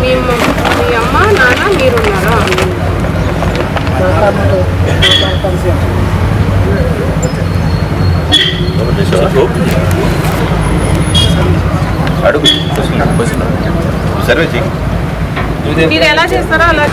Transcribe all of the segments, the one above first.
మీ అమ్మ నాన్న మీరున్నారా? అడుగు సర్వే చెయ్యి. మీరు ఎలా చేస్తారో అలా.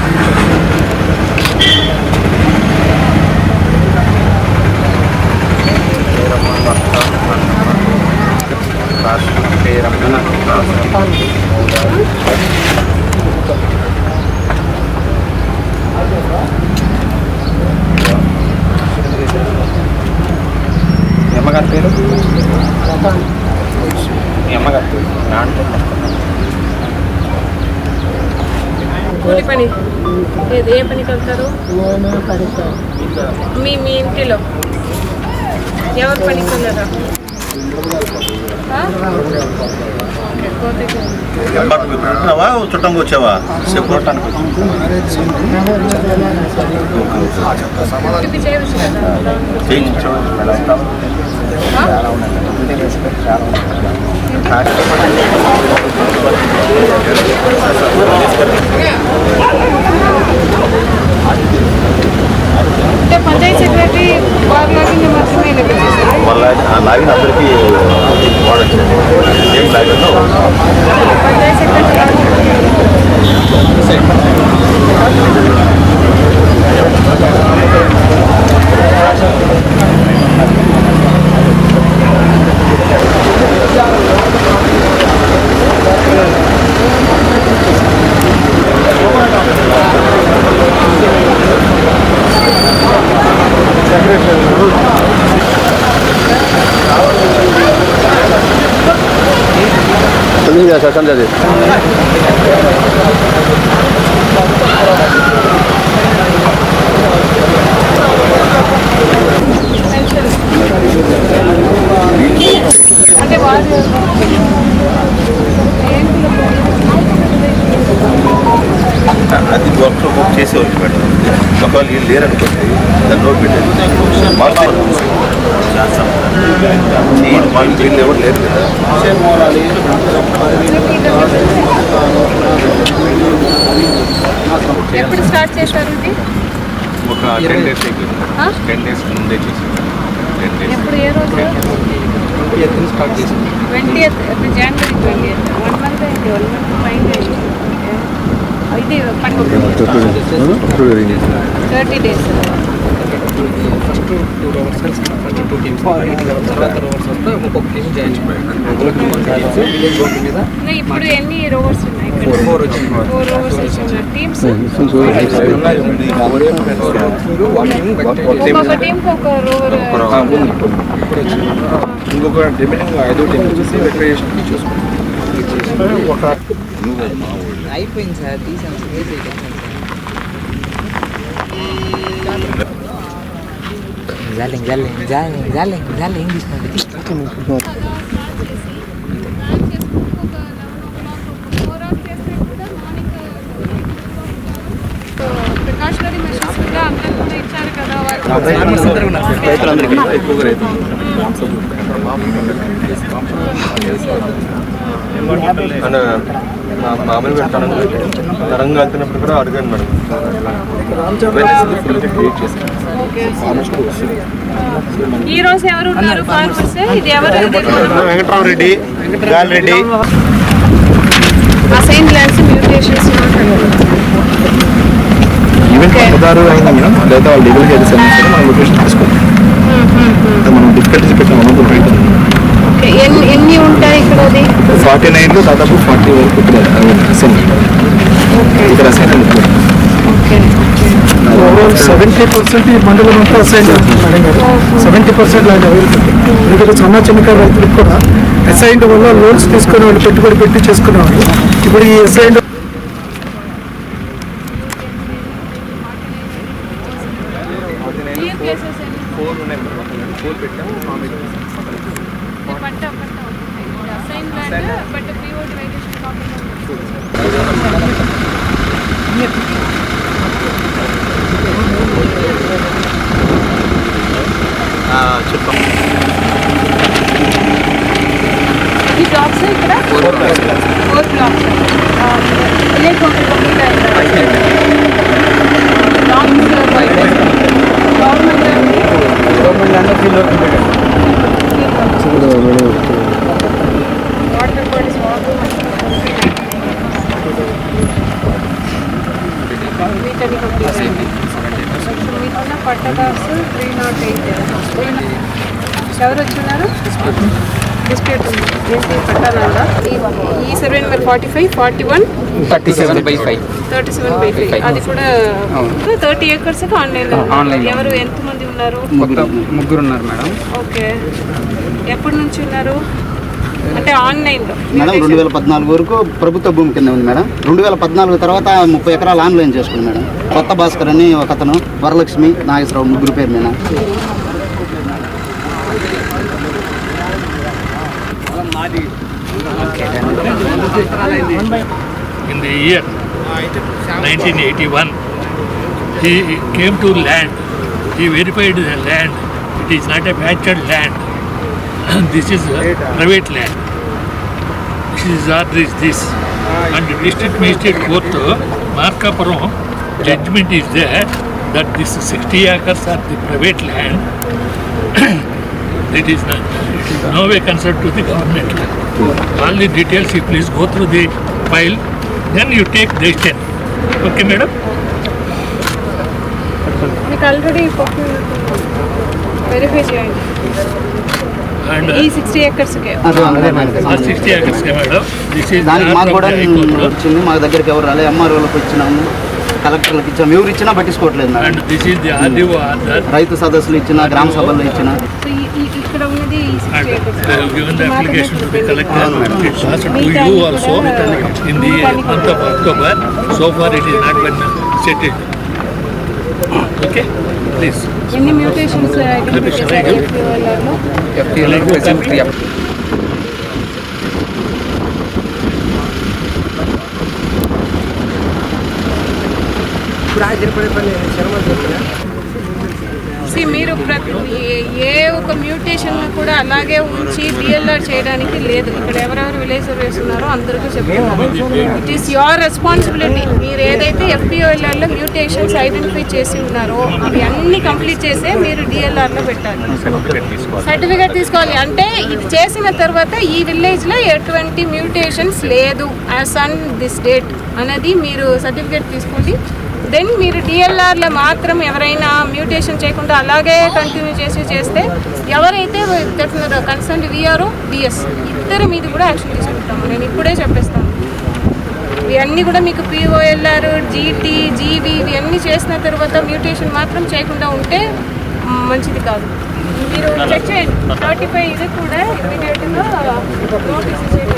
మీ అమ్మగారి పేరు? మీ అమ్మగారి పేరు? కూలి పని ఏ పనికి వెళ్తారు? మీ ఇంటిలో ఎవరు పనికి వెళ్ళారా? చుట్టంగా వచ్చావా? అంటే పంచాయతీ సెక్రటరీ బాగా లాగిన మాత్రమే వాళ్ళ లాగిన అందరికీ సేమ్ లాగిన్లో పంచాయతీ समझा दे అంటే వాళ్ళు అది వర్క్షాప్ చేసేవాళ్ళు మేడం. ఒకవేళ వీళ్ళు లేరనుకోండి దాన్ని నోట్ పెట్టేది వీళ్ళు ఎవరు లేరు కదా. ఎప్పుడు స్టార్ట్ చేశారు ఇది? ఒక 10 days అయిపోయింది. 10 days ముందే చేసి 10 days. ఎప్పుడు ఏ రోజు? 20th స్టార్ట్ చేసి 20th January 20th 1 month అయింది. 1 month ఫైన్ అయింది. ఇది 30 days. First 2 hours first 2 teams తర్వాత రోవర్స్ వస్తే ఒక్కొక్క టీమ్ మీద ఇప్పుడు ఎన్ని రోవర్స్ ఉన్నాయి? 4 వచ్చింది. 4 రోవర్స్ వచ్చిన టీమ్స్. ఒక్కొక్క టీంకి ఒక రోవర్. ఇంకొక రిమైనింగ్ 5 టీమ్స్ వచ్చేసి రిక్రియేషన్కి చూసుకుంటాం. అయిపోయింది సార్, తీసాను సార్. జాలింగ్ తీసుకోండి. ప్రికాషనరీ మెషర్స్ కూడా అందరూ కూడా ఇచ్చారు కదా. రైతులందరికీ ఎక్కువగా రైతులు మామూలుగా తరంగా వెళ్తున్నప్పుడు కూడా అడిగాను మేడం. ఈ రోజు ఎవరు ఉన్నారు ఫార్మర్స్? ఇది ఎవరు? Venkataramareddy, Galireddy. Assign lands mutations even 16 అయింది మేడం. లేదా వాళ్ళు లీగల్గా ఏది సబ్మిట్ మనం లొకేషన్ తీసుకోవాలి. మనం డిఫికల్టీస్ పెట్టాం అనంతపురం రైతు. ఎన్ని ఉంటాయి ఇక్కడ? అది 49లో దాదాపు 40 వరకు ఇక్కడ అసైన్ ఇక్కడ అసైన్ 70% ఈ మండలం అంతా అసైన్ 70% ల్యాండ్ అవైలబుల్. ఎందుకంటే చిన్న చిన్నకారు రైతులకు కూడా అసైన్డ్ వల్ల లోన్స్ తీసుకునే వాళ్ళు, పెట్టుబడి పెట్టి చేసుకునేవాళ్ళు. ఇప్పుడు ఈ అసైన్డ్ ఈ జాబ్స్ ఇక్కడ 4 blocks. Village hotel complete అయిందా? Long వాటర్ బాడీస్ వీటన్ని కంప్లీట్ అయింది. మీకున్న పట్టదాసు 308. ఎవరు వచ్చున్నారు? డిస్ప్యూట్ ఉంది. ఏంటి పట్టాలందా? ఈ సర్వే నెంబర్ 45, 41, 37/5. 37/5. అది కూడా 30 acres ఆన్లైన్. ఎవరు ఎంతమంది ఉన్నారు? ముగ్గురు ఉన్నారు మేడం. ఓకే, ఎప్పటి నుంచి ఉన్నారు? అంటే ఆన్లైన్లో మేడం 2014 వరకు ప్రభుత్వ భూమి కింద ఉంది మేడం. 2014 తర్వాత 30 ఎకరాలు ఆన్లైన్ చేసుకుంది మేడం. కొత్త భాస్కర్ అని ఒక అతను, వరలక్ష్మి, నాగేశ్వరరావు, ముగ్గురు పేరు మీద. In the year 1981, he came to land. He verified the land. It is not a patched land. This is a private land. His order is this. And the district magistrate court, Markapuram, judgment is there that this 60 acres are the private land. It is no way concerned to the government. All the details, you please go through the file, then you take decision. Okay, madam? మీకు already verify చేయండి. And ఈ 60 acresకే 60 acres, madam. This is దానికి మాకు కూడా High Court. వచ్చింది. మా దగ్గరికి ఎవరు రాలేదు. ఎంఆర్ఓలకు వచ్చినాము, కలెక్టర్లకు ఇచ్చాము. ఎవరు ఇచ్చినా పట్టించుకోవట్లేదు madam. And this is the RDO order. రైతు సదస్సులు ఇచ్చిన, గ్రామ సభల్లో ఇచ్చిన. సో ఇక్కడ ఉన్నది ఈ 60 And acres. they have given the application to the collector. It passed to you also in the month of October. So far it is not been settled. Okay? Please. ఎన్ని మ్యూటేషన్స్ ఐడెంటిఫై చేశారు FPOLRలో? FPOLR present 3. మీరు ఏ ఒక mutation కూడా అలాగే ఉంచి DLR చేయడానికి లేదు. ఇక్కడ ఎవరెవరు విలేజ్ సర్వేస్ ఉన్నారో అందరికీ చెప్తున్నారు, ఇట్ ఈస్ యువర్ రెస్పాన్సిబిలిటీ. మీరు ఏదైతే FPOLRలో మ్యూటేషన్స్ ఐడెంటిఫై చేసి ఉన్నారో అవి అన్ని కంప్లీట్ చేసే మీరు డిఎల్ఆర్లో పెట్టాలి. సర్టిఫికేట్ తీసుకోవాలి. అంటే ఇది చేసిన తర్వాత ఈ విలేజ్లో ఎటువంటి మ్యూటేషన్స్ లేదు యాజ్ ఆన్ దిస్ డేట్ అనేది మీరు సర్టిఫికేట్ తీసుకోండి. దెన్ మీరు డిఎల్ఆర్లో మాత్రం ఎవరైనా మ్యూటేషన్ చేయకుండా అలాగే కంటిన్యూ చేస్తే ఎవరైతే చెప్తున్నారో కన్సర్న్ విఆర్ఓ, డిఎస్ ఇద్దరు మీది కూడా యాక్షన్ తీసుకుంటాము. నేను ఇప్పుడే చెప్పేస్తాను. ఇవన్నీ కూడా మీకు POLR, GT, GV ఇవన్నీ చేసిన తర్వాత మ్యూటేషన్ మాత్రం చేయకుండా ఉంటే మంచిది కాదు. మీరు చెక్ చేయండి. 35 ఇది కూడా ఇమీడియట్గా నోటీస్ చేయండి.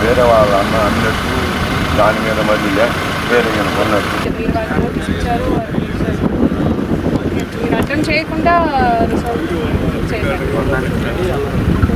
వేరే వాళ్ళ అన్నట్టు దాని మీద మధ్యలే వేరే కొన్నట్టు మీరు వాళ్ళు నోటీస్ ఇచ్చారు, మీరు అటెండ్ చేయకుండా రిసాల్వ్